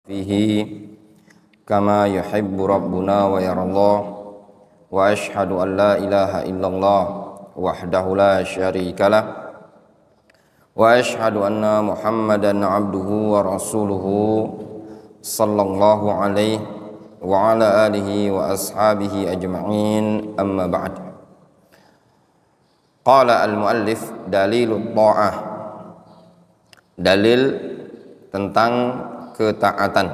fihi kama yuhibbu rabbuna wa yarallah wa ashhadu an la ilaha illallah wahdahu la syarikalah wa ashhadu anna Muhammadan abduhu wa rasuluhu sallallahu alaihi wa ala alihi wa ashabihi ajma'in, amma ba'd. Qala al-muallif dalilut ta'ah, dalil tentang ketaatan.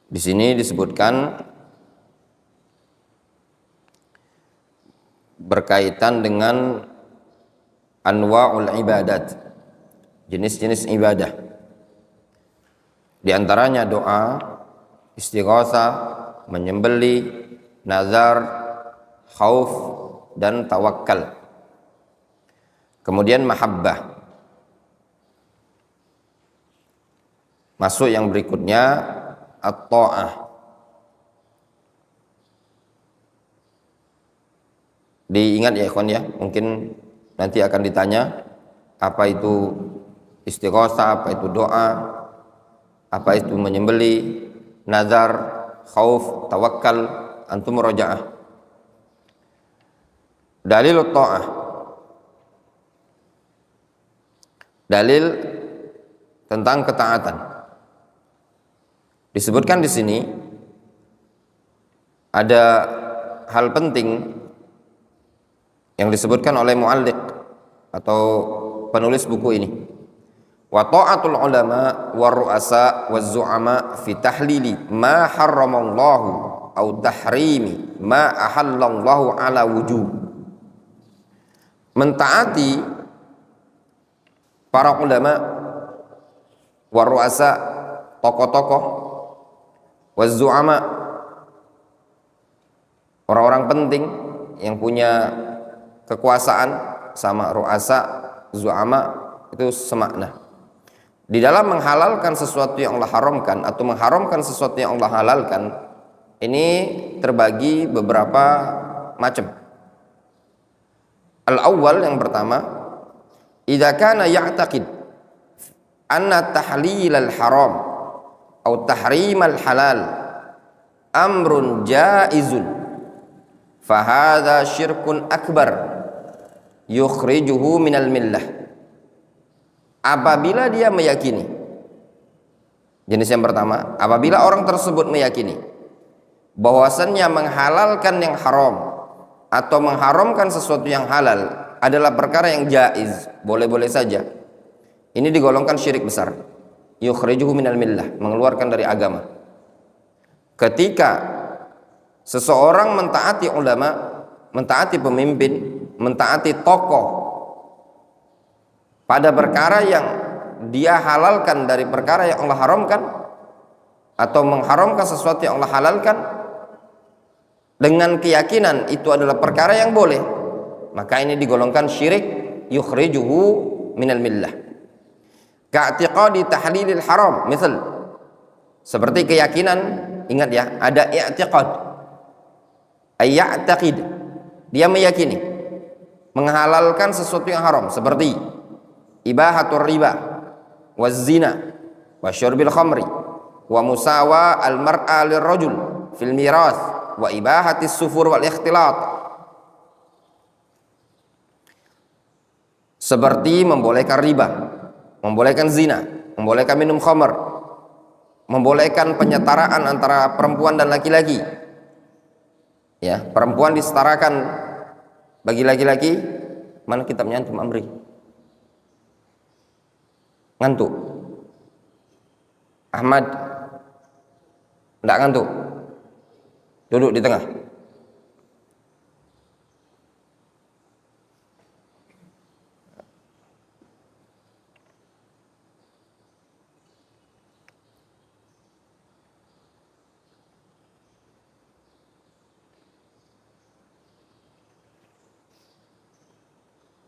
Di sini disebutkan berkaitan dengan anwa'ul ibadat, jenis-jenis ibadah. Di antaranya doa, istighatsah, menyembelih, nazar, khauf dan tawakal. Kemudian mahabbah. Masuk yang berikutnya at-ta'ah. Diingat ya ikhwan ya, mungkin nanti akan ditanya apa itu istighatsah, apa itu doa, apa itu menyembelih, nazar, khauf, tawakal, antum murajaah. Dalil ta'ah, dalil tentang ketaatan. Disebutkan di sini ada hal penting yang disebutkan oleh mualliq atau penulis buku ini. Wa ta'atul ulama war ru'asa waz zu'ama fi tahlili ma harramallahu au tahrimi ma ahallallahu ala wujub. Mentaati para ulama war ru'asa, tokoh-tokoh, waz zu'ama, orang-orang penting yang punya kekuasaan, sama ru'asa, zu'ama itu semakna. Di dalam menghalalkan sesuatu yang Allah haramkan atau mengharamkan sesuatu yang Allah halalkan, ini terbagi beberapa macam. Al-awwal, yang pertama, idza kana ya'taqid anna tahlilal haram atau tahrimal halal amrun jaizun fa hadza syirkun akbar yukhrijuhu minal millah. Apabila dia meyakini, jenis yang pertama, apabila orang tersebut meyakini bahwasannya menghalalkan yang haram atau mengharamkan sesuatu yang halal adalah perkara yang jaiz, boleh-boleh saja, ini digolongkan syirik besar, yukhrijuhu minal millah, mengeluarkan dari agama. Ketika seseorang mentaati ulama, mentaati pemimpin, mentaati tokoh pada perkara yang dia halalkan dari perkara yang Allah haramkan, atau mengharamkan sesuatu yang Allah halalkan dengan keyakinan itu adalah perkara yang boleh, maka ini digolongkan syirik, yukhrijuhu minal millah. Ka'tiqadi tahlilil haram, misal seperti keyakinan, ingat ya, ada i'tiqad, ayya'taqid, dia meyakini menghalalkan sesuatu yang haram, seperti ibahatur riba wa zina wa syurbil khamri wa musawa al mar'a lirrajul fil miras wa ibahatis sufur wal ikhtilat, seperti membolehkan riba, membolehkan zina, membolehkan minum khamr, membolehkan penyetaraan antara perempuan dan laki-laki, ya, perempuan disetarakan bagi laki-laki. Mana kitabnya antum Amri? Ngantuk? Ahmad? Enggak ngantuk? Duduk di tengah.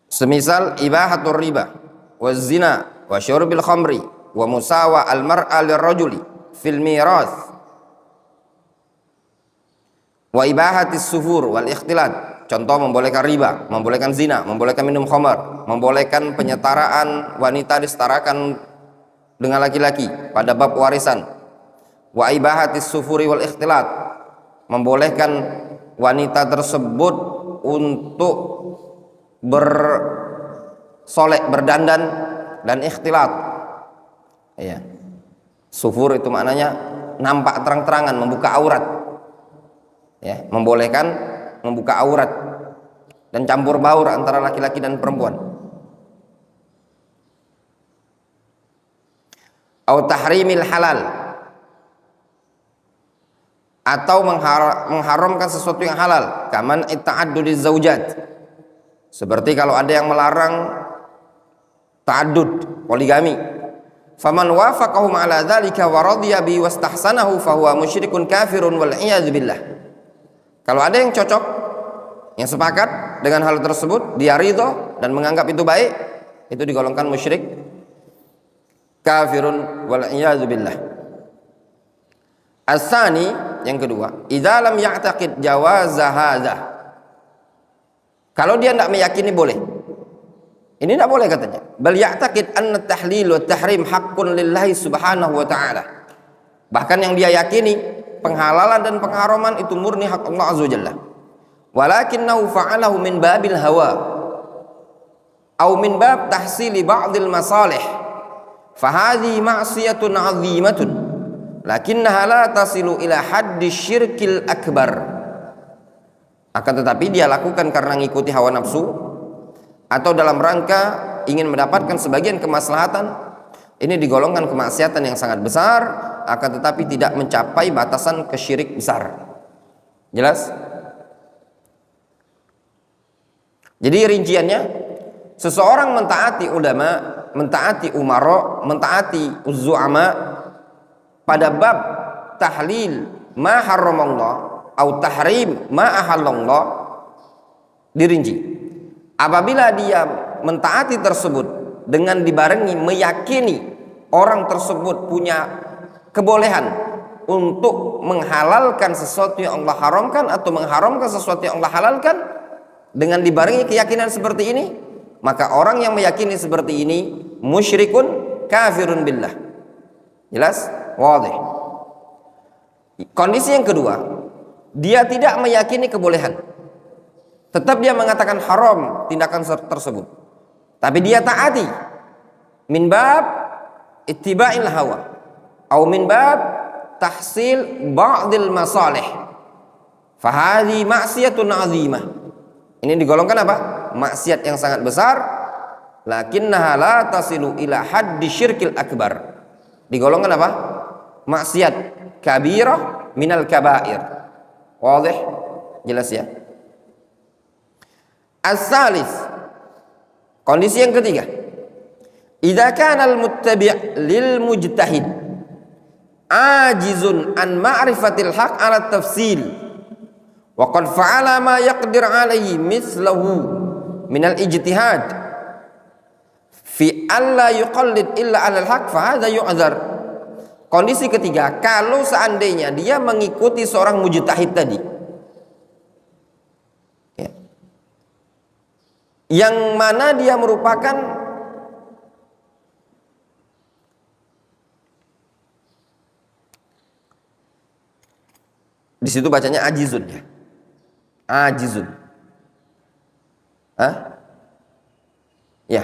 Semisal ibahatur riba wa zina wa syurbil khamri wa musawa al mar'a lirrajuli fil miras wa ibahatis sufur wal ikhtilat. Contoh, membolehkan riba, membolehkan zina, membolehkan minum khamar, membolehkan penyetaraan, wanita disetarakan dengan laki-laki pada bab warisan. Wa ibahatis sufuri wal ikhtilat, membolehkan wanita tersebut untuk bersolek, berdandan dan ikhtilat. Ya. Sufur itu maknanya nampak terang-terangan, membuka aurat. Ya, membolehkan membuka aurat dan campur baur antara laki-laki dan perempuan. Au tahrimil halal, atau mengharamkan sesuatu yang halal, kaman ta'addudiz zaujat, seperti kalau ada yang melarang ta'addud, poligami. Faman wafaqahum ala dzalika wa radiya bi wastahsanahu fa huwa musyrikun kafirun wal iyad billah. Kalau ada yang cocok, yang sepakat dengan hal tersebut, dia ridho dan menganggap itu baik, itu digolongkan musyrik kafirun wal iyadzu billah. As-sani, yang kedua, idza lam ya'taqid jawaz hadza. Kalau dia tidak meyakini boleh, ini tidak boleh katanya. Bal ya'taqid anna tahlil wa tahrim haqqun lillahi subhanahu wa ta'ala. Bahkan yang dia yakini, penghalalan dan pengharaman itu murni hak Allah azza wajalla. Walakinnahu fa'alahu min babil hawa aw min bab tahsili ba'dil masalih. Fahadhi ma'siyatun 'azimatun lakinnaha la tasilu ila haddi syirkil akbar. Akan tetapi dia lakukan karena mengikuti hawa nafsu atau dalam rangka ingin mendapatkan sebagian kemaslahatan. Ini digolongkan kemaksiatan yang sangat besar, akan tetapi tidak mencapai batasan kesyirik besar. Jelas? Jadi rinciannya, seseorang mentaati ulama, mentaati umara, mentaati uzzu'ama pada bab tahlil ma harramallah atau tahrim ma ahallallah, dirinci. Apabila dia mentaati tersebut dengan dibarengi meyakini orang tersebut punya kebolehan untuk menghalalkan sesuatu yang Allah haramkan atau mengharamkan sesuatu yang Allah halalkan, dengan dibarengi keyakinan seperti ini, maka orang yang meyakini seperti ini musyrikun kafirun billah. Jelas? Wadih. Kondisi yang kedua, dia tidak meyakini kebolehan, tetap dia mengatakan haram tindakan tersebut, tapi dia taati min bab ittiba'il hawa atau min bab tahsil ba'dil masalih, fahadhi ma'siyatun 'azimah. Ini digolongkan apa? Maksiat yang sangat besar, lakinnaha la tasilu ila haddi syirkil akbar. Digolongkan apa? Maksiat kabirah minal kabair. Wadih? Jelas ya? As-salis, kondisi yang ketiga, idza kana al-muttabi' lil mujtahid ajizun an ma'rifatil haqq 'ala tafsil wa qad fa'ala ma yaqdir 'alaihi mislahu min al-ijtihad fi alla yuqallid illa 'ala al-haqq fa hadha yu'dzar. Kondisi ketiga, kalau seandainya dia mengikuti seorang mujtahid tadi, yang mana dia merupakan di situ bacanya ajizun ya, ajizun, ya,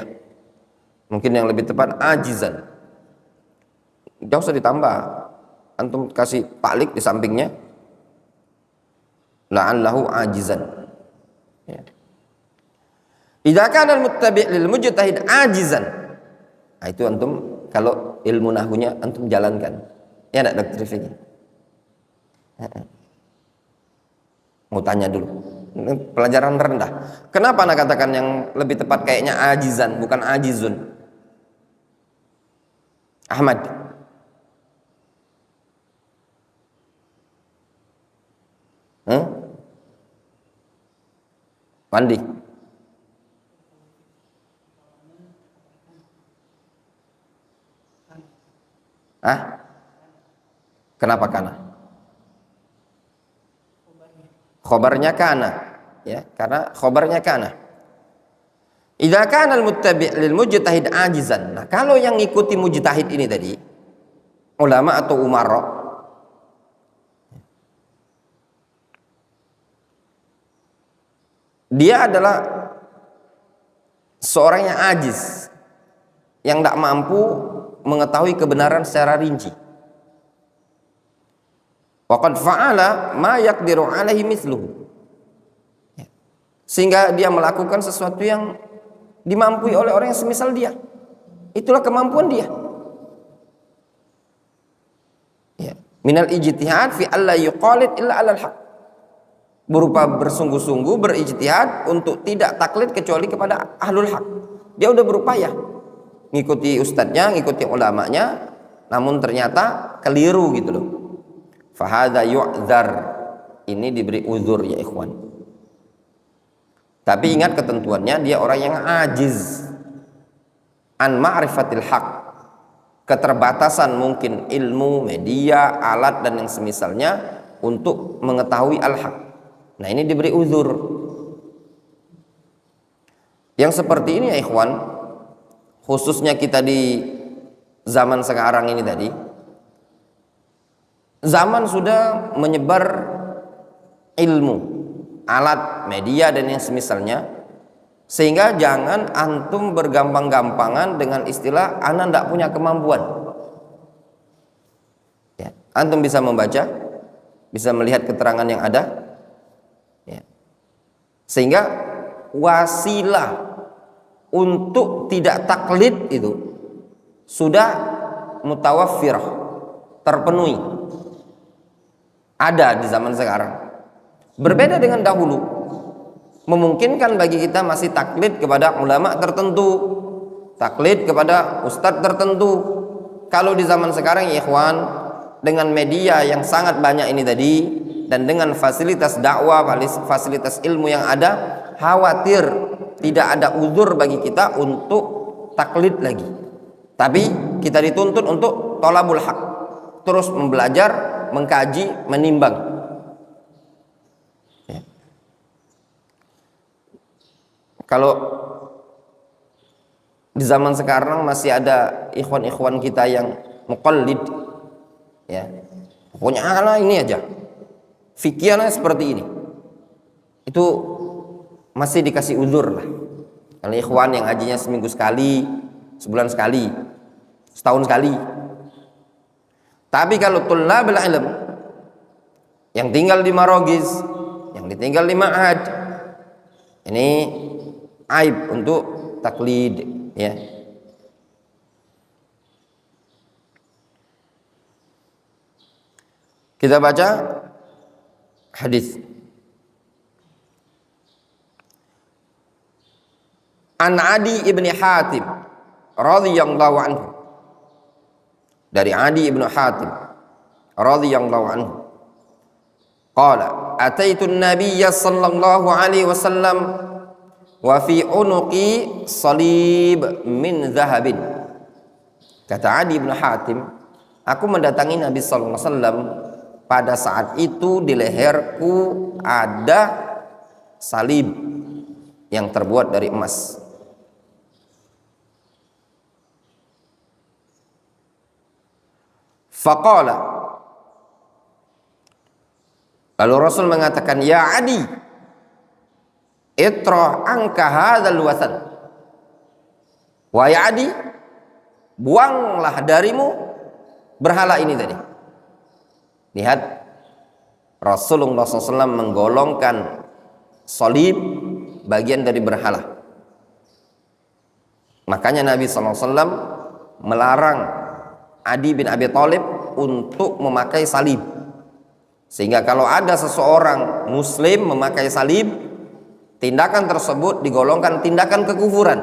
mungkin yang lebih tepat ajizan. Gak usah ditambah, antum kasih taklik di sampingnya, la'allahu ajizan. Ya. Idza kana al-muttabi' lil mujtahid ajizan. Nah, itu antum kalau ilmu nahwunya antum jalankan. Ya enggak Dr. Fikri? Mau tanya dulu. Ini pelajaran rendah. Kenapa anak katakan yang lebih tepat kayaknya ajizan bukan ajizun? Ahmad. Wandi. Kenapa kana? Khobarnya kana. ya, karena khobarnya kana. Idza kana al-muttabi' lil mujtahid ajizan. Nah, kalau yang ngikuti mujtahid ini tadi ulama atau umara, dia adalah seorang yang ajiz, yang tidak mampu mengetahui kebenaran secara rinci. Waqad fa'ala ma yaqdiru alaihi mithluhu. Sehingga dia melakukan sesuatu yang dimampui oleh orang yang semisal dia. Itulah kemampuan dia. Ya. Minal ijtihad fi alla yuqalid illa 'alal haq. Berupa bersungguh-sungguh berijtihad untuk tidak taklid kecuali kepada ahlul haq. Dia udah berupaya ngikuti ustadznya, ngikuti ulamanya, namun ternyata keliru gitu loh. Fahadha yu'dzar. Ini diberi uzur ya ikhwan. Tapi ingat ketentuannya, dia orang yang ajiz an ma'rifatil haq. Keterbatasan mungkin ilmu, media, alat dan yang semisalnya untuk mengetahui al-haq. Nah, ini diberi uzur. Yang seperti ini ya ikhwan, khususnya kita di zaman sekarang ini tadi, zaman sudah menyebar ilmu, alat, media dan yang semisalnya, sehingga jangan antum bergampang-gampangan dengan istilah ana ndak punya kemampuan. Ya, antum bisa membaca, bisa melihat keterangan yang ada, ya. Sehingga wasilah untuk tidak taklid itu sudah mutawaffirah, terpenuhi, ada di zaman sekarang. Berbeda dengan dahulu, memungkinkan bagi kita masih taklid kepada ulama tertentu, taklid kepada ustadz tertentu. Kalau di zaman sekarang ya ikhwan, dengan media yang sangat banyak ini tadi, dan dengan fasilitas dakwah, fasilitas ilmu yang ada, khawatir tidak ada uzur bagi kita untuk taklid lagi. Tapi kita dituntut untuk thalabul haq, terus belajar, mengkaji, menimbang. Ya. Kalau di zaman sekarang masih ada ikhwan-ikhwan kita yang muqallid, ya, pokoknya ala ini aja, fikihnya seperti ini, itu masih dikasih uzur lah. Kalau ikhwan yang hajinya seminggu sekali, sebulan sekali, setahun sekali. Tapi kalau tullabul ilm yang tinggal di Marogiz, yang ditinggal di Ma'had, ini aib untuk taklid, ya. Kita baca hadis. An Adi ibn Hatim radhiyallahu anhu, dari Adi ibn Hatim radhiyallahu anhu, qala ataitu an-nabiyya sallallahu alaihi wasallam wa fi unuqi salib min zahabin. Kata Adi ibn Hatim, aku mendatangi Nabi sallallahu alaihi wasallam, pada saat itu di leherku ada salib yang terbuat dari emas. Faqala, lalu Rasul mengatakan, ya Adi, itra anka hadzal wathan. Wahai Adi, buanglah darimu berhala ini tadi. Lihat, Rasulullah SAW menggolongkan salib bagian dari berhala. Makanya Nabi SAW melarang Adi bin Abi Thalib untuk memakai salib. Sehingga kalau ada seseorang muslim memakai salib, tindakan tersebut digolongkan tindakan kekufuran.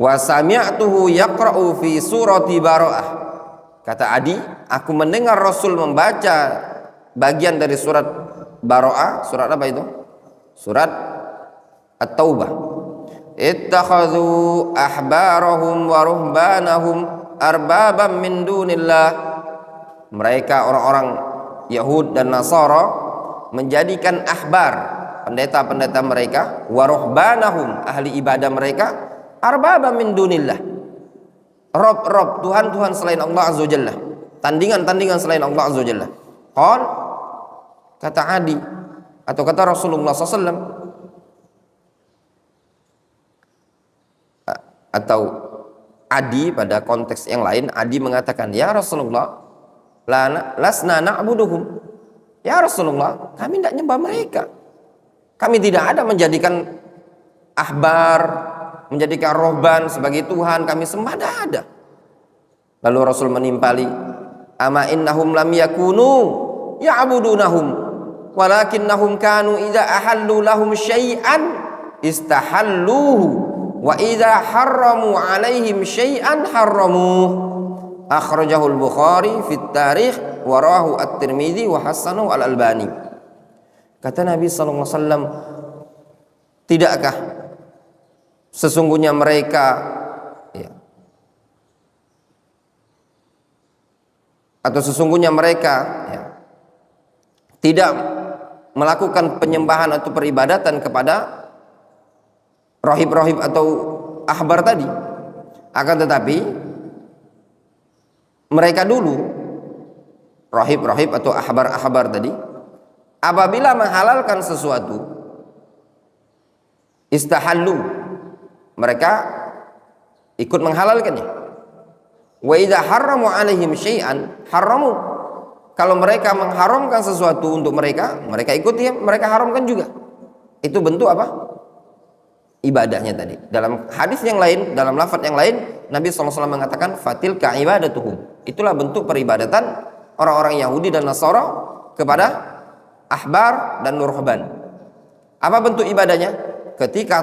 Wa sami'tuhu yaqra'u fi surati Bara'ah. Kata Adi, aku mendengar Rasul membaca bagian dari surat Bara'ah. Surat apa itu? Surat At-Taubah. Ittakhadhu ahbarahum wa ruhbanahum arbaban min dunillah. Mereka orang-orang Yahud dan Nasara menjadikan ahbar, pendeta-pendeta mereka, wa ruhbanahum, ahli ibadah mereka, arbaba min dunillah, rob Tuhan selain Allah azza wajalla, tandingan selain Allah azza wajalla. Qal, kata Adi atau kata Rasulullah SAW, atau Adi pada konteks yang lain, Adi mengatakan, ya Rasulullah, lasna na'buduhum. Ya Rasulullah, kami tidak nyembah mereka. Kami tidak ada menjadikan ahbar, menjadikan rohban sebagai Tuhan, kami sembah, tidak ada. Lalu Rasul menimpali, ama innahum lam yakunu ya'budunahum walakinnahum kanu idza ahallu lahum syai'an istahalluhu wa idza harramu alaihim syai'an harramuh. Akhrajahul Bukhari fit tarikh wa rawahu at-Tirmidzi wa hasanahu al-Albani. Kata Nabi sallallahu alaihi wasallam, tidakkah sesungguhnya mereka, ya, atau sesungguhnya mereka, ya, tidak melakukan penyembahan atau peribadatan kepada rohib-rohib atau ahbar tadi, akan tetapi mereka dulu, rohib-rohib atau ahbar-ahbar tadi, apabila menghalalkan sesuatu, istahallu, mereka ikut menghalalkannya. Wa idza harramu alaihim syai'an harramu, kalau mereka mengharamkan sesuatu untuk mereka, mereka ikuti, mereka haramkan juga. Itu bentuk apa? Ibadahnya tadi. Dalam hadis yang lain, dalam lafaz yang lain, Nabi SAW mengatakan fatilka ibadatuhum. Itulah bentuk peribadatan orang-orang Yahudi dan Nasara kepada ahbar dan ruhban. Apa bentuk ibadahnya? Ketika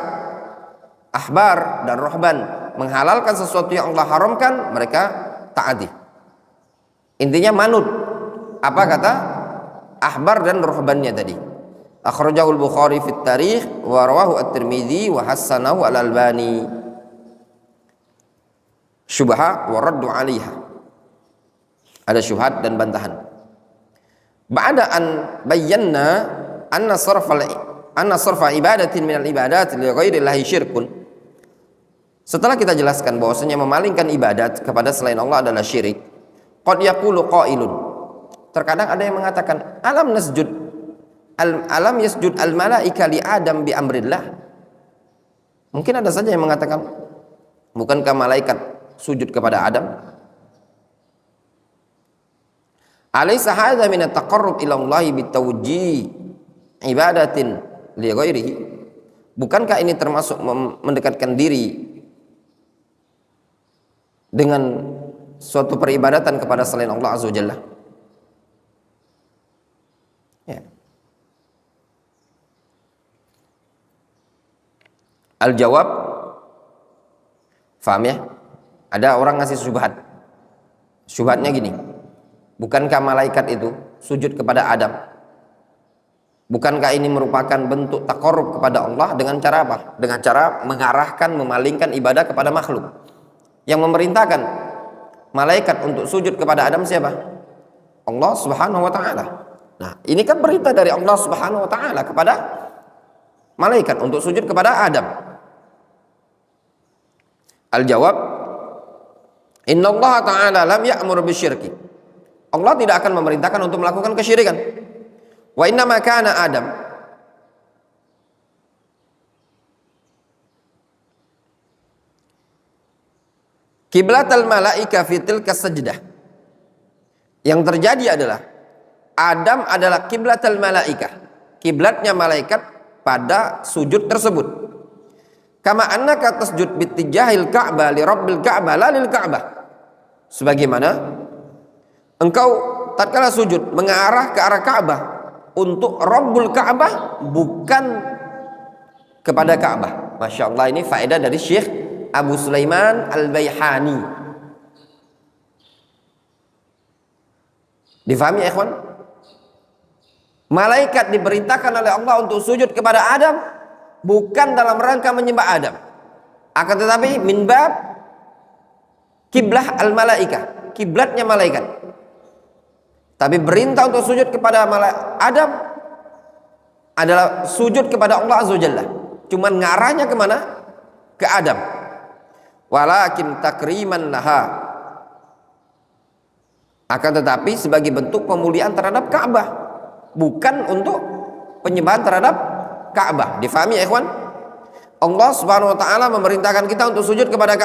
ahbar dan ruhban menghalalkan sesuatu yang Allah haramkan, mereka taati. Intinya manut apa kata ahbar dan ruhbannya tadi. Akhrajahul Bukhari fit tarikh wa rawahu at-Tirmidzi wa hasanahu al-Albani. Syubha wa raddu 'alaiha. Ada syubhat dan bantahan. Ba'da an bayyana anna sarfa ibadatin minal ibadat li ghairi llahi syirkun. Setelah kita jelaskan bahwasanya memalingkan ibadat kepada selain Allah adalah syirik, qad yaqulu qailun, terkadang ada yang mengatakan, alam yasjud al malaika li Adam bi amrillah. Mungkin ada saja yang mengatakan, bukankah malaikat sujud kepada Adam? Alaysa hadza min at-taqarrub ila Allah bi tawjih ibadatin li ghairihi? Bukankah ini termasuk mendekatkan diri dengan suatu peribadatan kepada selain Allah azza wajalla? Ya. Al-jawab, faham ya? Ada orang ngasih syubhat. Syubhatnya gini, bukankah malaikat itu sujud kepada Adam? Bukankah ini merupakan bentuk taqarrub kepada Allah dengan cara apa? Dengan cara mengarahkan, memalingkan ibadah kepada makhluk. Yang memerintahkan malaikat untuk sujud kepada Adam siapa? Allah Subhanahu wa taala. Nah, ini kan perintah dari Allah Subhanahu wa taala kepada malaikat untuk sujud kepada Adam. Al-jawab, inna Allah ta'ala lam ya'mur bisyirki. Allah tidak akan memerintahkan untuk melakukan kesyirikan. Wa inna ma kana Adam qiblatal malaika fi tilka sajdah. Yang terjadi adalah Adam adalah qiblatal malaika, kiblatnya malaikat pada sujud tersebut. Kama annaka tasjud bitijahil Ka'bah li rabbil Ka'bah la lil Ka'bah. Sebagaimana engkau tatkala sujud mengarah ke arah Ka'bah untuk Rabbul Ka'bah, bukan kepada Ka'bah. Masya Allah, ini faedah dari Syekh Abu Sulaiman Al-Baihani. Difahami ya ikhwan? Malaikat diperintahkan oleh Allah untuk sujud kepada Adam bukan dalam rangka menyembah Adam, akan tetapi min bab kiblah al-malaika, kiblatnya malaikat. Tapi perintah untuk sujud kepada Adam adalah sujud kepada Allah Azza wa Jalla. Cuman ngarahnya kemana? Ke Adam. Walakin takriman laha. Akan tetapi sebagai bentuk pemuliaan terhadap Ka'bah, bukan untuk penyembahan terhadap Ka'bah. Difahami ya ikhwan? Allah Subhanahu wa taala memerintahkan kita untuk sujud kepada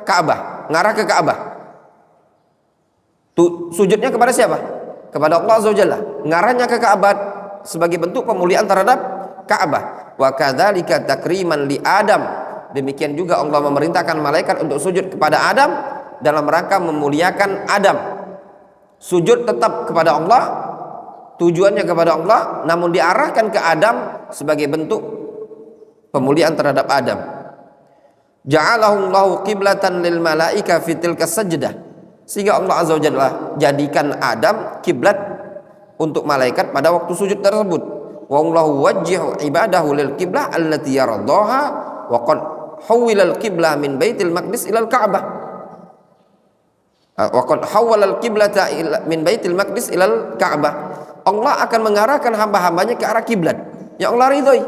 Ka'bah, ngarah ke Ka'bah. Sujudnya kepada siapa? Kepada Allah Azza wa Jalla. Ngarahnya ke Ka'bah sebagai bentuk pemuliaan terhadap Ka'bah. Wa kadzalika takriman li Adam. Demikian juga Allah memerintahkan malaikat untuk sujud kepada Adam dalam rangka memuliakan Adam. Sujud tetap kepada Allah, tujuannya kepada Allah, namun diarahkan ke Adam sebagai bentuk pemuliaan terhadap Adam. Ja'alahu Allahu qiblatan lil malaika fi tilka sajdah. Sehingga Allah Azza wa Jalla jadikan Adam kiblat untuk malaikat pada waktu sujud tersebut. Wa Allahu wajjihu ibadahu lil qiblah allati yardaha wa qad hawwila al qiblah min Baitul Maqdis ila al Ka'bah. Wa qad hawwala al qiblata min Baitul Maqdis ila al Ka'bah. Allah akan mengarahkan hamba-hambanya ke arah kiblat yang Allah ridhoi.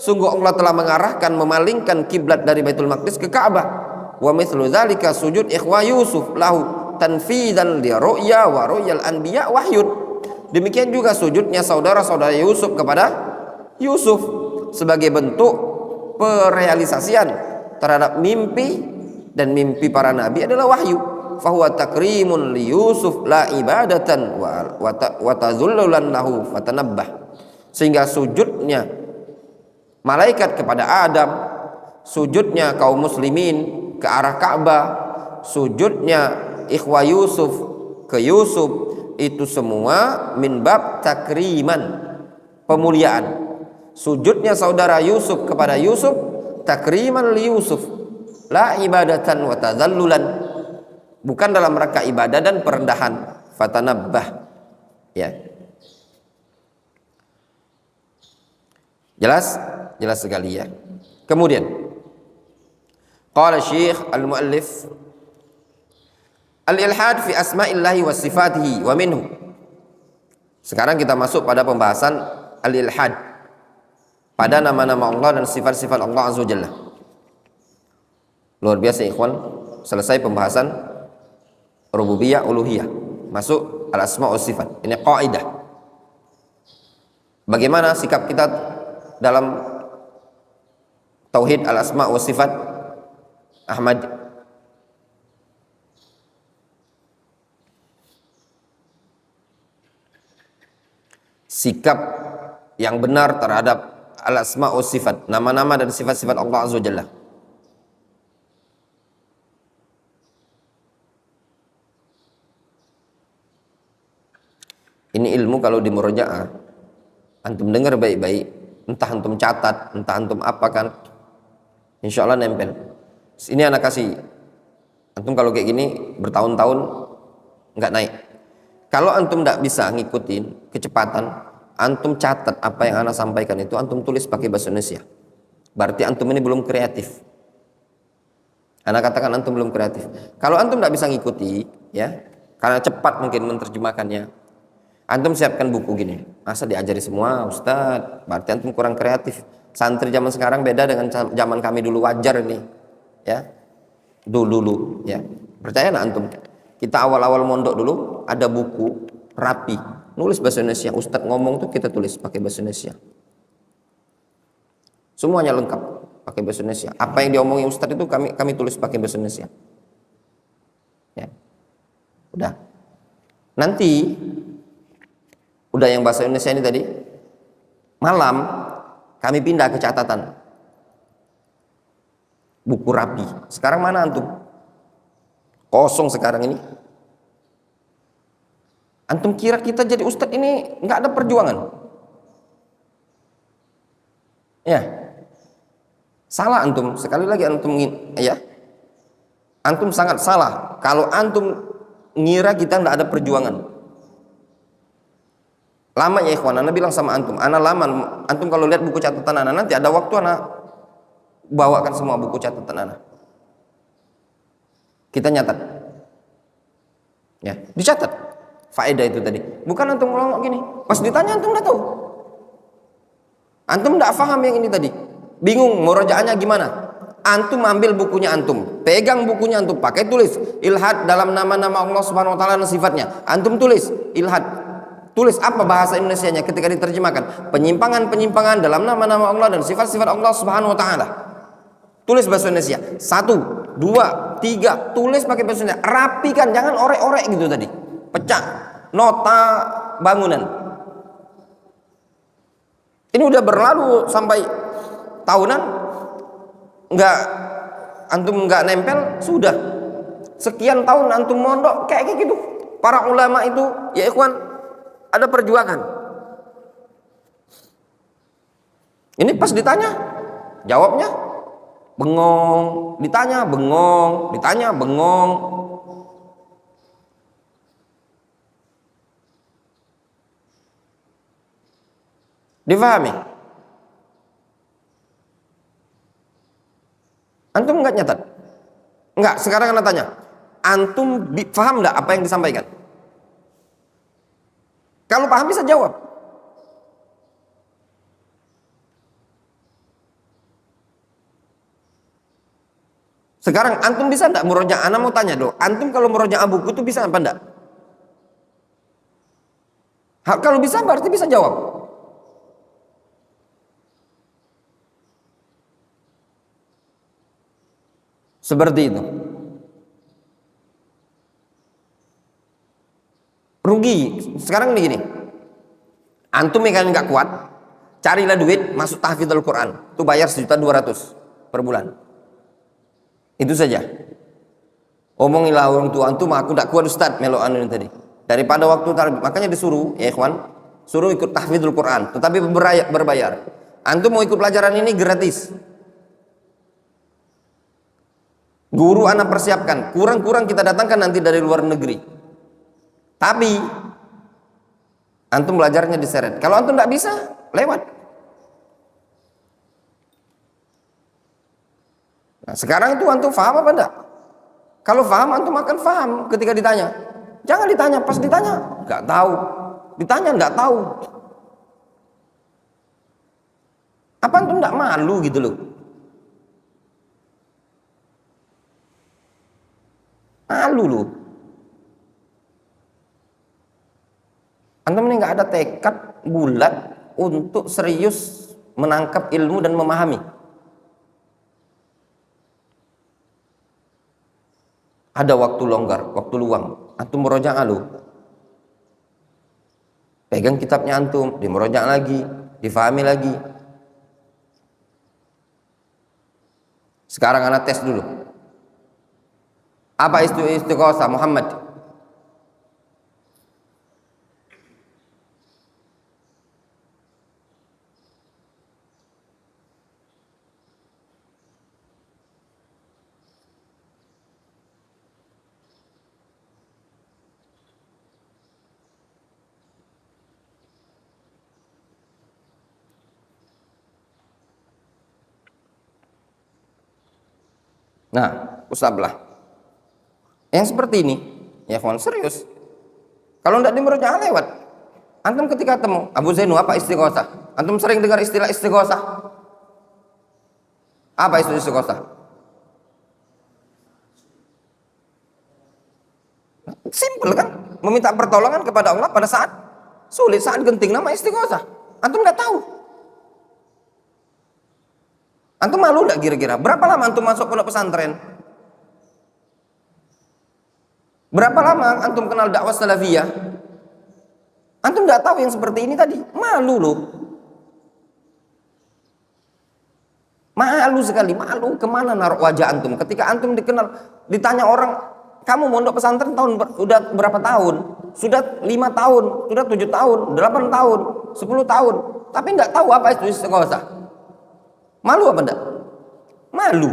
Sungguh Allah telah mengarahkan, memalingkan kiblat dari Baitul Maqdis ke Ka'bah. Wa mithlu dzalika sujud ikhwa Yusuf lahu tanfidan li ru'ya wa ru'yal anbiya wahyun. Demikian juga sujudnya saudara-saudara Yusuf kepada Yusuf sebagai bentuk perealisasian terhadap mimpi, dan mimpi para nabi adalah wahyu. Fahuwa takrimun li Yusuf la ibadatan wa tazullulan lahu fatanabbah. Sehingga sujudnya malaikat kepada Adam, sujudnya kaum muslimin ke arah Ka'bah, sujudnya ikhwa Yusuf ke Yusuf, itu semua min bab takriman, pemuliaan. Sujudnya saudara Yusuf kepada Yusuf takriman li Yusuf la ibadatan wa tazallulan, bukan dalam rangka ibadah dan perendahan. Fatanabbah, ya. Jelas sekali ya. Kemudian qala Syekh al-Muallif al-ilhad fi asma'illahi wa sifatihi wa minhu. Sekarang kita masuk pada pembahasan al-ilhad pada nama-nama Allah dan sifat-sifat Allah Azza wa Jalla. Luar biasa ikhwan, selesai pembahasan rububiyah uluhiyah, masuk al-asma' wa sifat. Ini kaidah. Bagaimana sikap kita dalam tauhid al-asma' wa sifat Ahmad? Sikap yang benar terhadap al-asma' wa sifat, nama-nama dan sifat-sifat Allah Azza wa Jalla. Ini ilmu kalau di murojaah antum dengar baik-baik, entah antum catat, entah antum apakan, insya Allah nempel. Ini anak kasih antum, kalau kayak gini bertahun-tahun nggak naik. Kalau antum nggak bisa ngikutin kecepatan, antum catat apa yang anak sampaikan itu, antum tulis pakai bahasa Indonesia. Berarti antum ini belum kreatif. Anak katakan antum belum kreatif. Kalau antum nggak bisa ngikuti, ya, karena cepat mungkin menerjemahkannya, antum siapkan buku gini. Masa diajari semua Ustadz? Berarti antum kurang kreatif. Santri zaman sekarang beda dengan zaman kami dulu, wajar ini, ya. Dulu, ya. Percaya nggak antum? Kita awal-awal mondok dulu ada buku rapi, nulis bahasa Indonesia. Ustadz ngomong tuh kita tulis pakai bahasa Indonesia. Semuanya lengkap pakai bahasa Indonesia. Apa yang diomongin Ustadz itu kami tulis pakai bahasa Indonesia. Ya. Udah. Nanti udah yang bahasa Indonesia ini tadi, malam kami pindah ke catatan. Buku rapi. Sekarang mana antum? Kosong sekarang ini. Antum kira kita jadi ustadz ini nggak ada perjuangan? Ya, salah antum. Sekali lagi antum, ya, antum sangat salah kalau antum ngira kita nggak ada perjuangan. Lama ya ikhwan, ana bilang sama antum, ana lama. Antum kalau lihat buku catatan ana, nanti ada waktu ana bawakan semua buku catatan ana. Kita nyatat, ya, dicatat. faedah itu tadi. Bukan antum ngomong gini, pas ditanya antum udah tahu. Antum enggak paham yang ini tadi. Bingung murojaahnya gimana? Antum ambil bukunya antum, pegang bukunya antum, pakai tulis ilhad dalam nama-nama Allah Subhanahu wa taala dan sifatnya. Antum tulis ilhad. Tulis apa bahasa Indonesianya ketika diterjemahkan? Penyimpangan-penyimpangan dalam nama-nama Allah dan sifat-sifat Allah Subhanahu wa taala. Tulis bahasa Indonesia. 1, 2, 3, tulis pakai bahasa Indonesia. Rapikan, jangan orek-orek gitu tadi. Pecah. Nota bangunan. Ini udah berlalu sampai tahunan, antum nggak nempel, sudah sekian tahun antum mondok kayak gitu. Para ulama itu, ya ikhwan, ada perjuangan. Ini pas ditanya, jawabnya bengong, ditanya bengong, ditanya bengong. Difahami? Antum nggak nyatat? Nggak, sekarang anda tanya. Antum paham nggak apa yang disampaikan? Kalau paham bisa jawab. Sekarang antum bisa nggak murojaah? Ana mau tanya dong. Antum kalau murojaah buku itu bisa apa enggak? Kalau bisa berarti bisa jawab. Seperti itu. Rugi. Sekarang begini. Antum yang nggak kuat, carilah duit masuk tahfidzul Quran. Itu bayar 1.200.000 per bulan. Itu saja. Omongilah orang tua antum, aku nggak kuat Ustaz melo anu ini tadi. Daripada waktu makanya disuruh, ya ikhwan, suruh ikut tahfidzul Quran, tetapi berbayar. Antum mau ikut pelajaran ini gratis. Guru anak persiapkan, kurang-kurang kita datangkan nanti dari luar negeri. Tapi antum belajarnya diseret. Kalau antum tidak bisa, lewat. Nah, sekarang itu antum paham apa enggak? Kalau paham, antum akan paham ketika ditanya. Jangan ditanya, pas ditanya nggak tahu. Ditanya nggak tahu. Apa antum nggak malu gitu loh? Malu loh. Antum ini nggak ada tekad bulat untuk serius menangkap ilmu dan memahami. Ada waktu longgar, waktu luang, antum murojaah loh. Pegang kitabnya antum, dimurojaah lagi, difahami lagi. Sekarang anak tes dulu. Apa istighosah Muhammad? Nah, usablah. Yang seperti ini, ya kawan, serius. Kalau tidak dimurojaah lewat. Antum ketika temu Abu Zainu, apa istighosah? Antum sering dengar istilah istighosah? Apa itu istighosah? Simpel kan? Meminta pertolongan kepada Allah pada saat sulit, saat genting, nama istighosah. Antum nggak tahu. Antum malu nggak kira-kira? Berapa lama antum masuk pondok pesantren? Berapa lama antum kenal dakwah salafiyah? Antum nggak tahu yang seperti ini tadi? Malu loh. Malu sekali, malu. Kemana naruh wajah antum? Ketika antum dikenal, ditanya orang, kamu mondok pesantren udah berapa tahun? Sudah 5 tahun, sudah 7 tahun, 8 tahun, 10 tahun. Tapi nggak tahu apa itu istighosah. Malu apa enggak? Malu.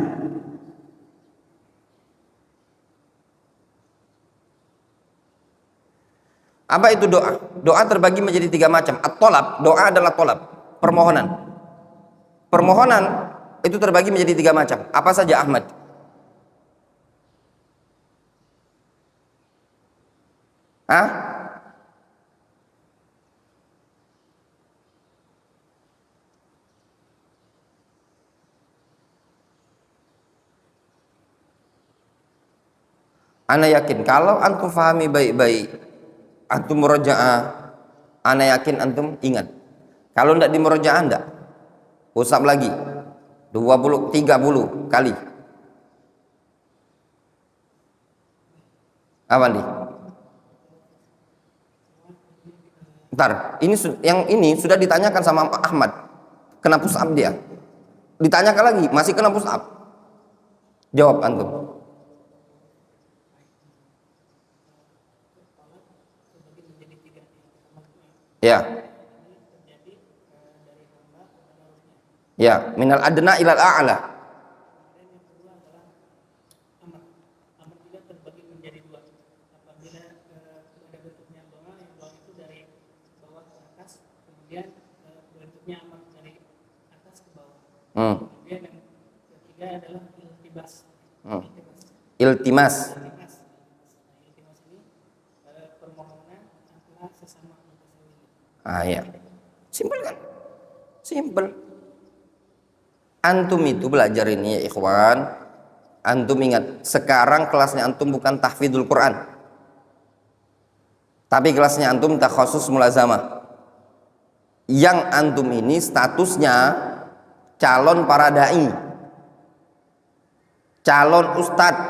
Apa itu doa? Doa terbagi menjadi 3 macam. At-tolab, doa adalah tolab, permohonan. Permohonan itu terbagi menjadi 3 macam. Apa saja Ahmad? Hah? Ana yakin kalau antum fahami baik-baik, antum murojaah, ana yakin antum ingat. Kalau ndak di murojaah ndak, usap lagi 20 30 kali. Apa nih? Ntar, yang ini sudah ditanyakan sama Ahmad, kena push up dia. Ditanyakan lagi, masih kena push up. Jawab antum. Ya. Ya, minal adna ilal a'la. Kemudian yang ketiga adalah iltibas. Iltimas. Iltimas ini permohonan antara sesama manusia. Ya. Simpel kan? Simpel. Antum itu belajar ini ya ikhwan. Antum ingat, sekarang kelasnya antum bukan tahfidzul Quran. Tapi kelasnya antum takhasus mulazamah. Yang antum ini statusnya calon para dai, calon ustadz,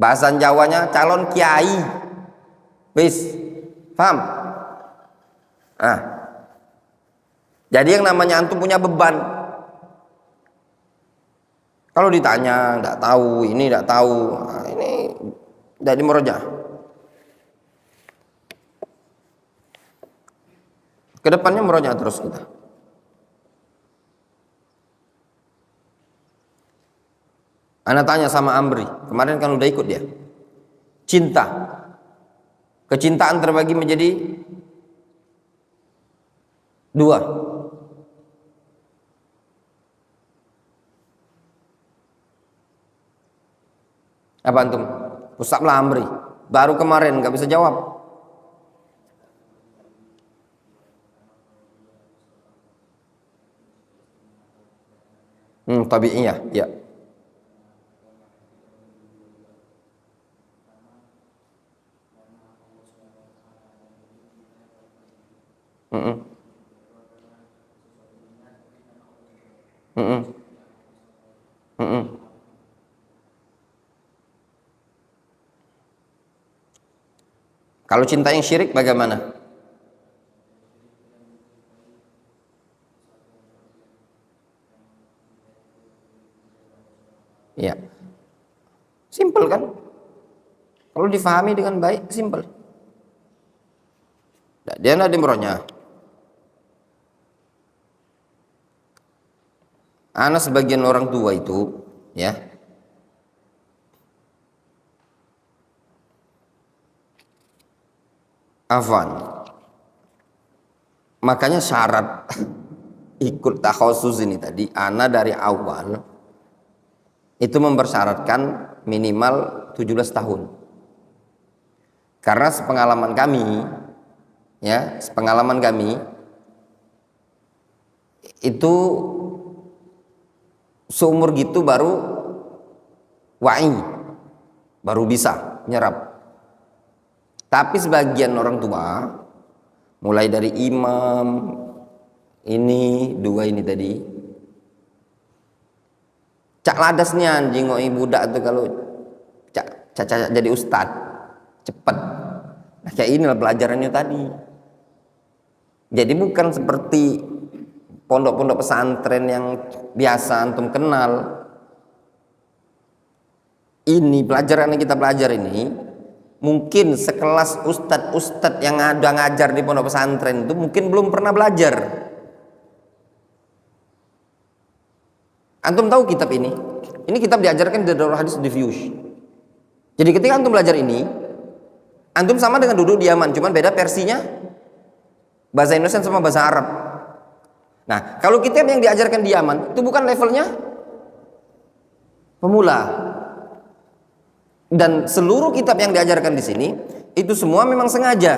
bahasa Jawanya calon kiai. Wis, paham? Jadi yang namanya antum punya beban. Kalau ditanya enggak tahu, ini enggak tahu, ini enggak dimurojaah. Kedepannya murojaah terus kita. Ana tanya sama Amri, kemarin kan udah ikut dia. Cinta. Kecintaan terbagi menjadi dua. Apa antum? Usaplah Amri. Baru kemarin nggak bisa jawab. Tabi'iyah, ya. Kalau cinta yang syirik bagaimana? Ya, simple kan? Kalau difahami dengan baik, simple. Dia ada dimronya. Anak sebagian orang tua itu, ya, afwan. Makanya syarat ikut takhasus ini tadi, ana dari awal itu mempersyaratkan minimal 17 tahun. Karena sepengalaman kami, ya, sepengalaman kami itu seumur gitu baru wa'i, baru bisa nyerap. Tapi sebagian orang tua, mulai dari imam ini, dua ini tadi, cak ladasnya anjing budak tuh kalau cak jadi ustad cepet. Nah, kayak inilah pelajarannya tadi. Jadi bukan seperti pondok-pondok pesantren yang biasa antum kenal. Ini pelajaran yang kita pelajari ini mungkin sekelas ustadz yang ada ngajar di pondok pesantren itu mungkin belum pernah belajar. Antum tahu kitab ini? Ini kitab diajarkan di Darul Hadis Diffuse. Jadi ketika antum belajar ini, antum sama dengan duduk di Yaman, cuman beda versinya bahasa Indonesia sama bahasa Arab. Nah, kalau kitab yang diajarkan di Yaman itu bukan levelnya pemula. Dan seluruh kitab yang diajarkan di sini itu semua memang sengaja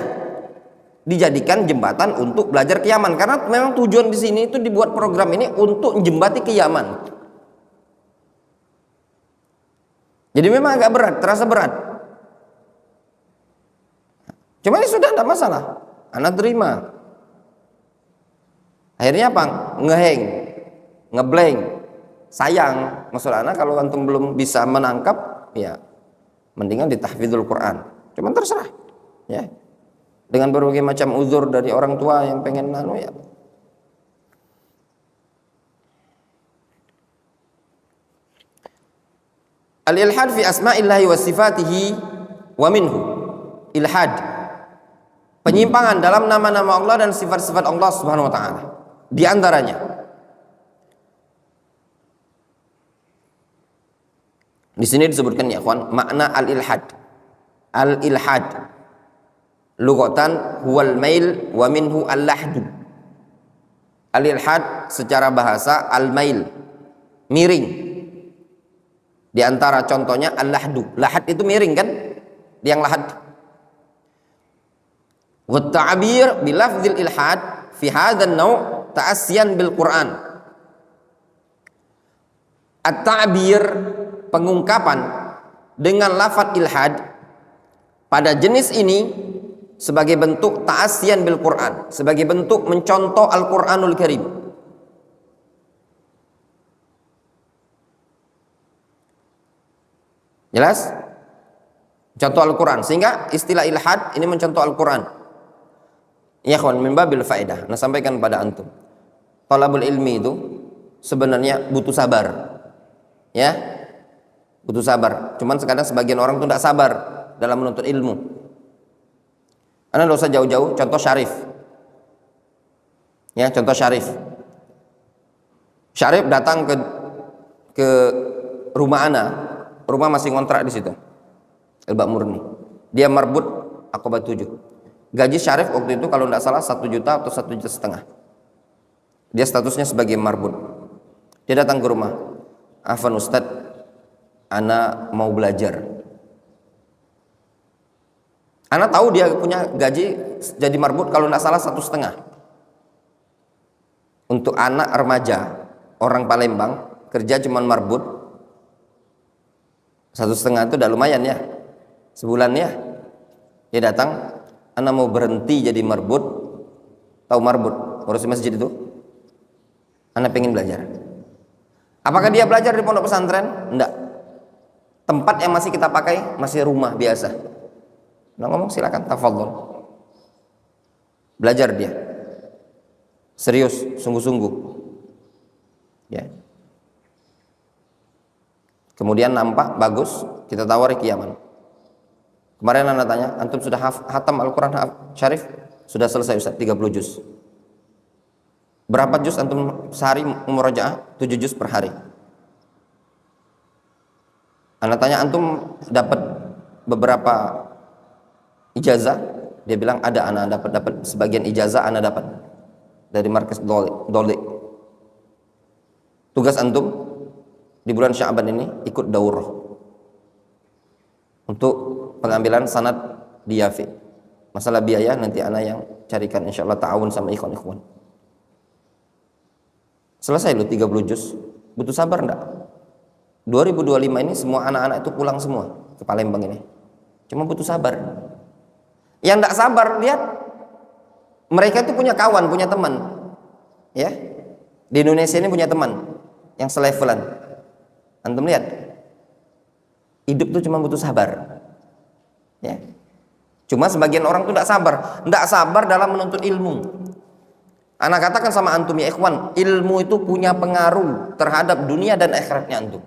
dijadikan jembatan untuk belajar ke Yaman, karena memang tujuan di sini itu dibuat program ini untuk jembati ke Yaman. Jadi memang agak berat, terasa berat. Cuma ini sudah tidak masalah, anak terima. Akhirnya apa? Ngeheng, ngeblank. Sayang, maksud anak kalau antum belum bisa menangkap, ya mendingan ditahfidzul Quran. Cuman terserah, ya. Dengan berbagai macam uzur dari orang tua yang pengen ya. Al-ilhad fi asma'illahi wa sifatihi wa minhu. Ilhad, penyimpangan dalam nama-nama Allah dan sifat-sifat Allah Subhanahu wa taala. Di antaranya di sini disebutkan ya ikhwan, makna al-ilhad. Al-ilhad lughatan huwal mail wa minhu al-lahdu. Al-ilhad secara bahasa al-mail, miring. Di antara contohnya al-lahdu. Lahad itu miring kan? Yang lahad. Wa ta'bir bi lafdzil ilhad fi hadzal naw' ta'assiyan bil Qur'an. At-ta'bir, pengungkapan dengan lafaz ilhad pada jenis ini sebagai bentuk ta'assiyan bil Quran, sebagai bentuk mencontoh Al-Qur'anul Karim. Jelas? Contoh Al-Quran, sehingga istilah ilhad ini mencontoh Al-Quran. Ya kawan, min babil faedah. Nah, sampaikan pada antum, talabul ilmi itu sebenarnya butuh sabar, ya, butuh sabar. Cuman sekadang sebagian orang tuh tidak sabar dalam menuntut ilmu. Anda tidak usah jauh-jauh. Contoh Syarif, ya, contoh Syarif. Syarif datang ke rumah Ana, rumah masih ngontrak di situ, Elbak Murni. Dia marbut Aqabah 7. Gaji Syarif waktu itu kalau tidak salah 1 juta atau 1,5 juta. Dia statusnya sebagai marbut. Dia datang ke rumah, "Afan Ustad, Ana mau belajar." Ana tahu dia punya gaji jadi marbut kalau tidak salah 1,5 juta. Untuk anak remaja orang Palembang kerja cuman marbut 1,5 juta itu udah lumayan ya, sebulan ya. Dia datang, "Ana mau berhenti jadi marbut." Tahu marbut, ngurus masjid itu? Ana pengen belajar. Apakah dia belajar di pondok pesantren? Enggak. Tempat yang masih kita pakai masih rumah biasa. Nah, ngomong silakan, tafadhol. Belajar dia. Serius, sungguh-sungguh. Ya. Kemudian nampak bagus, kita tawari Kiaman. Kemarin Anda tanya, antum sudah hatam Al-Quran Syarif? Sudah selesai Ustaz, 30 juz. Berapa juz antum sehari murajaah? 7 juz per hari. Anda tanya, antum dapat beberapa ijazah? Dia bilang ada, Anda dapat sebagian ijazah, Anda dapat dari markas Doli. Tugas antum di bulan Sya'ban ini ikut daurah untuk pengambilan sanad di Yafi. Masalah biaya nanti ana yang carikan, insyaallah ta'awun sama ikhwan-ikhwan. Selesai lu 30 juz. Butuh sabar enggak? 2025 ini semua anak-anak itu pulang semua ke Palembang ini. Cuma butuh sabar. Yang enggak sabar, lihat mereka itu punya kawan, punya teman. Ya. Di Indonesia ini punya teman yang selevelan. Antum lihat, hidup tuh cuma butuh sabar, ya. Cuma sebagian orang tuh tidak sabar dalam menuntut ilmu. Anak katakan sama antum ya ikhwan, ilmu itu punya pengaruh terhadap dunia dan akhiratnya antum.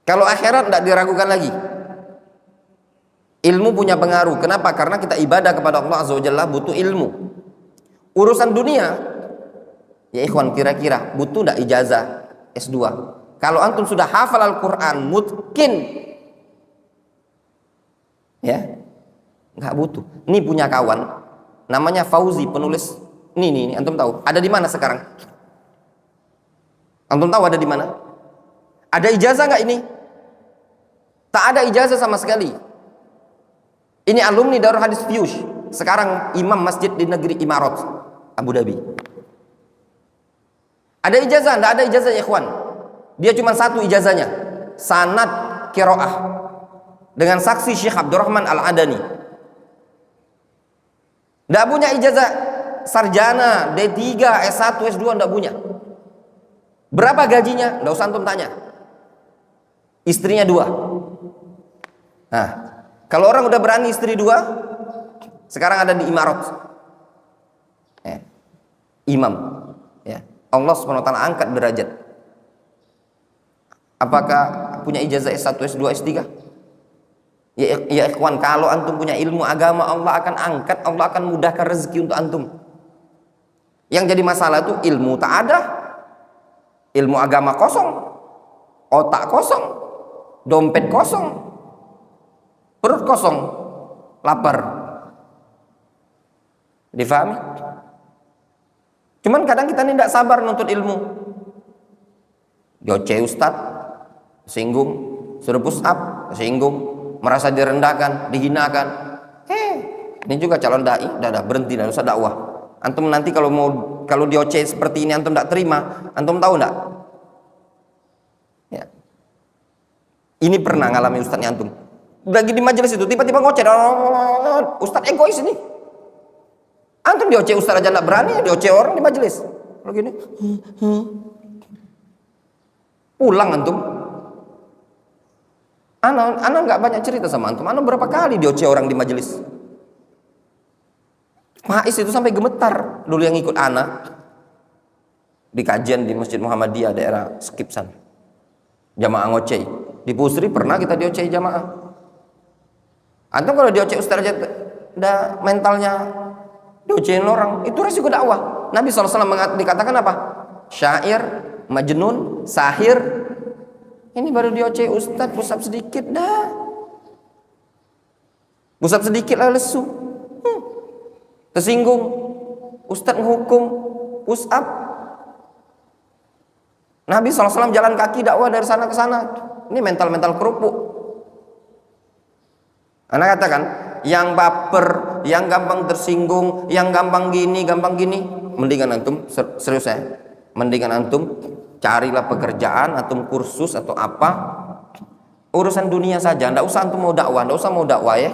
Kalau akhirat tidak diragukan lagi. Ilmu punya pengaruh. Kenapa? Karena kita ibadah kepada Allah Azza wa Jalla butuh ilmu. Urusan dunia, ya ikhwan, kira-kira butuh tidak ijazah S2? Kalau antum sudah hafal Al-Quran mungkin ya nggak butuh. Ini punya kawan namanya Fauzi, penulis ini antum tahu ada di mana sekarang? Antum tahu ada di mana? Ada ijazah nggak ini? Tak ada ijazah sama sekali. Ini alumni Darul Hadis Fiyush, sekarang imam masjid di negeri Imarat, Abu Dhabi. Ada ijazah? Tidak ada ijazah ya ikhwan. Dia cuma 1 ijazahnya. sanad qiraah dengan saksi Syekh Abdurrahman Al-Adani. Tidak punya ijazah sarjana, D3, S1, S2, tidak punya. Berapa gajinya? Tidak usah antum tanya. Istrinya 2. Nah, kalau orang udah berani istri 2, sekarang ada di Imarat, imam, ya. Allah SWT angkat derajat. Apakah punya ijazah S1, S2, S3? Ya ikhwan, kalau antum punya ilmu agama, Allah akan angkat, Allah akan mudahkan rezeki untuk antum. Yang jadi masalah itu ilmu tak ada, ilmu agama kosong, otak kosong, dompet kosong, perut kosong, lapar. Difahami? Cuman kadang kita ini tidak sabar nuntut ilmu. Joce ustad, singgung, suruh push up, singgung, merasa direndahkan, dihinakan. Ini juga calon dai, dah berhenti, dah usah dakwah. Antum nanti kalau dioce seperti ini antum tidak terima, antum tahu enggak? Ya. Ini pernah ngalami ustadnya antum. Lagi di majelis itu tiba-tiba ngoceh, ustad egois ini. Antum dioce ustad aja tidak berani, dioce orang di majelis. Kalau gini, pulang antum. Ana nggak banyak cerita sama antum. Ana berapa kali dioce orang di majelis. Faiz itu sampai gemetar dulu yang ikut ana di kajian di Masjid Muhammadiyah daerah Skipsan. Jamaah ngoceh. Di Pusri pernah kita dioce jamaah. Antum kalau dioce ustaz aja udah mentalnya diocehin orang, itu resiko dakwah. Nabi SAW dikatakan apa? Syair, majnun, sahir. Ini baru dioce ustaz, pusap sedikit dah. Pusap sedikit lah lesu. Tersinggung. Ustaz menghukum, push up. Nabi SAW jalan kaki dakwah dari sana ke sana. Ini mental-mental kerupuk. Anak katakan, yang baper, yang gampang tersinggung, yang gampang gini, mendingan antum, serius saya, mendingan antum carilah pekerjaan, antum kursus atau apa, urusan dunia saja, ndak usah antum mau dakwah, ya,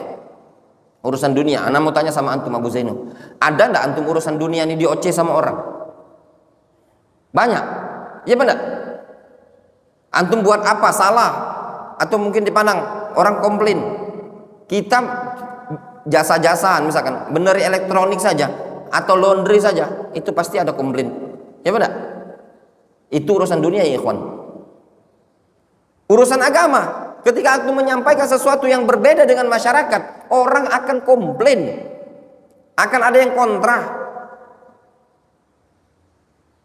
urusan dunia. Anak mau tanya sama antum Abu Zainul, ada ndak antum urusan dunia ini dioce sama orang? Banyak, iya benar. Antum buat apa salah, atau mungkin dipandang orang komplain, kita jasa-jasaan misalkan beneri elektronik saja atau laundry saja itu pasti ada komplain, ya benar. Itu urusan dunia ya ikhwan. Urusan agama, ketika antum menyampaikan sesuatu yang berbeda dengan masyarakat, orang akan komplain, akan ada yang kontra.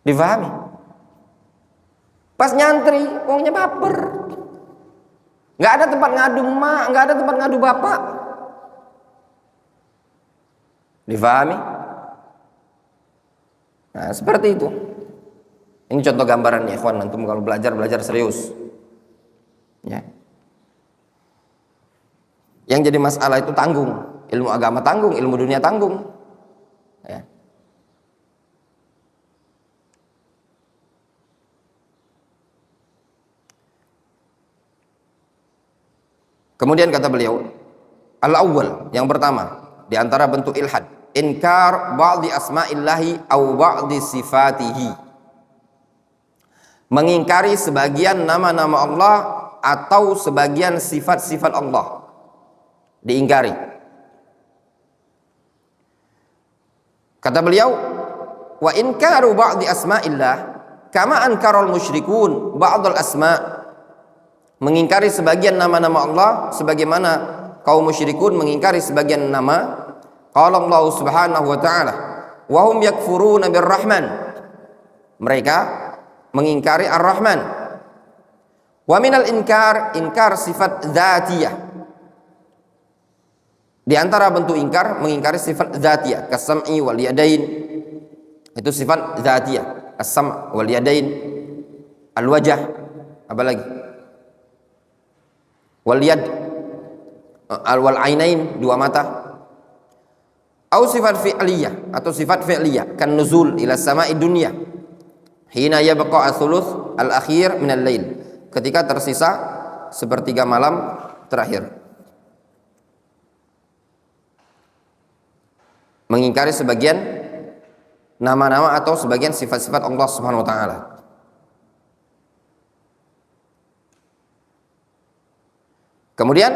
Difahami? Pas nyantri wongnya baper, nggak ada tempat ngadu emak, nggak ada tempat ngadu bapak. Difahami? Nah, seperti itu. Ini contoh gambarannya, ikhwan. Antum kalau belajar serius. Ya. Yang jadi masalah itu tanggung. Ilmu agama tanggung, ilmu dunia tanggung. Ya. Kemudian kata beliau, al-awwal, yang pertama di antara bentuk ilhad, inkar ba'di asma'illahi au ba'di sifatihi. Mengingkari sebagian nama-nama Allah atau sebagian sifat-sifat Allah. Diingkari. Kata beliau, wa inkaru ba'di asma'illah kama ankarul musyrikun ba'dal asma'. Mengingkari sebagian nama-nama Allah sebagaimana kaum musyrikun mengingkari sebagian nama. Qala Allah Subhanahu wa ta'ala, wa hum yakfuruna birrahman. Mereka mengingkari Ar-Rahman. Wa minal inkar sifat dzatiyah. Di antara bentuk ingkar, mengingkari sifat dzatiyah, kas-sam'i wal yadain. Itu sifat dzatiyah, as-sam' wal yadain, al-wajh, apa lagi? Wal yad, wal ainain, dua mata. Au sifat fi'liyah, atau sifat fi'liyah, kan nuzul ila sama'i dunya hina yabqa al-thuluth al-akhir min al-lail, ketika tersisa sepertiga malam terakhir. Mengingkari sebagian nama-nama atau sebagian sifat-sifat Allah Subhanahu wa taala. Kemudian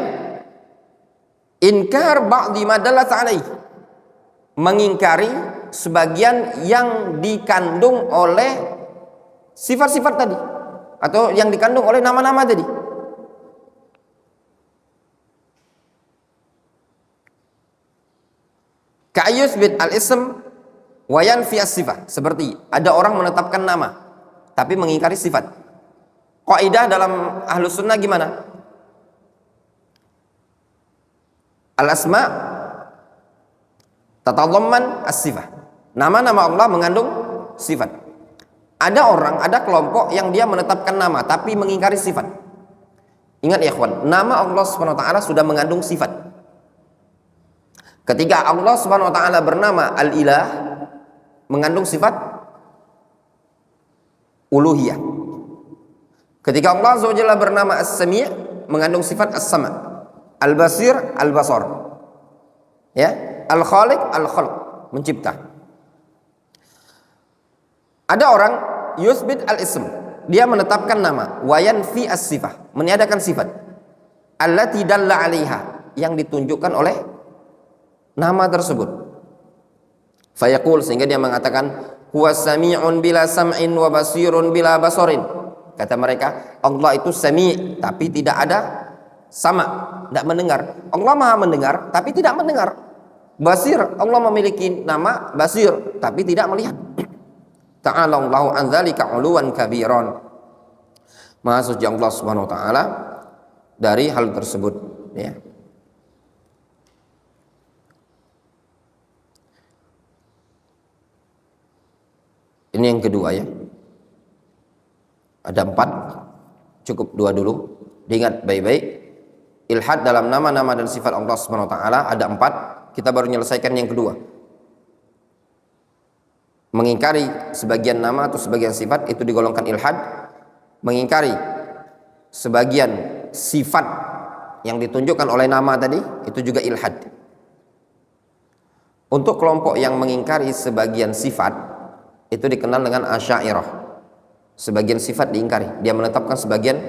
inkar ba'di ma dallat alaih, mengingkari sebagian yang dikandung oleh sifat-sifat tadi atau yang dikandung oleh nama-nama tadi. Ka'ayus bin al-ism wa yanfi as-sifat, seperti ada orang menetapkan nama tapi mengingkari sifat. Kaidah dalam Ahlus Sunnah gimana? Al-asma tatadhamman as-sifah. Nama-nama Allah mengandung sifat. Ada orang, ada kelompok yang dia menetapkan nama tapi mengingkari sifat. Ingat ya ikhwan, nama Allah Subhanahu wa taala sudah mengandung sifat. Ketika Allah Subhanahu wa taala bernama Al-Ilah, mengandung sifat uluhiyah. Ketika Allah Azza wa Jalla bernama As-Sami', mengandung sifat As-Sama'. Al-Basir, Al-Basar, ya, Al-Khaliq, Al-Khalq, mencipta. Ada orang yusbit al-ism, dia menetapkan nama, wa yanfi as-sifah, meniadakan sifat allati dalla 'alaiha, yang ditunjukkan oleh nama tersebut. Fayaqul, sehingga dia mengatakan huwa sami'un bila sam'in wa basirun bila basarin. Kata mereka, Allah itu sami' tapi tidak ada sama, tidak mendengar. Allah maha mendengar tapi tidak mendengar. Basir, Allah memiliki nama basir tapi tidak melihat. Ta'ala Allahu an dzalika 'uluwan kabiran. Maha suci Allah Subhanahu wa taala dari hal tersebut, ya. Ini yang kedua, ya. Ada 4, cukup 2 dulu. Diingat baik-baik. Ilhad dalam nama-nama dan sifat Allah Subhanahu wa taala ada 4. Kita baru menyelesaikan yang kedua. Mengingkari sebagian nama atau sebagian sifat itu digolongkan ilhad. Mengingkari sebagian sifat yang ditunjukkan oleh nama tadi itu juga ilhad. Untuk kelompok yang mengingkari sebagian sifat itu dikenal dengan Asy'ariyah. Sebagian sifat diingkari, dia menetapkan sebagian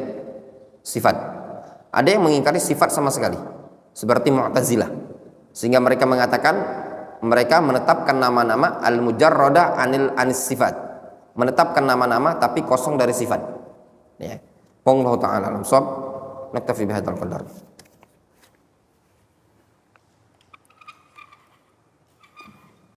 sifat. Ada yang mengingkari sifat sama sekali, seperti Mu'tazilah, sehingga mereka mengatakan mereka menetapkan nama-nama al-mujarrada anis sifat, menetapkan nama-nama tapi kosong dari sifat, ya. Wallahu ta'ala alam shawab. Naktafi bihadzal qadar.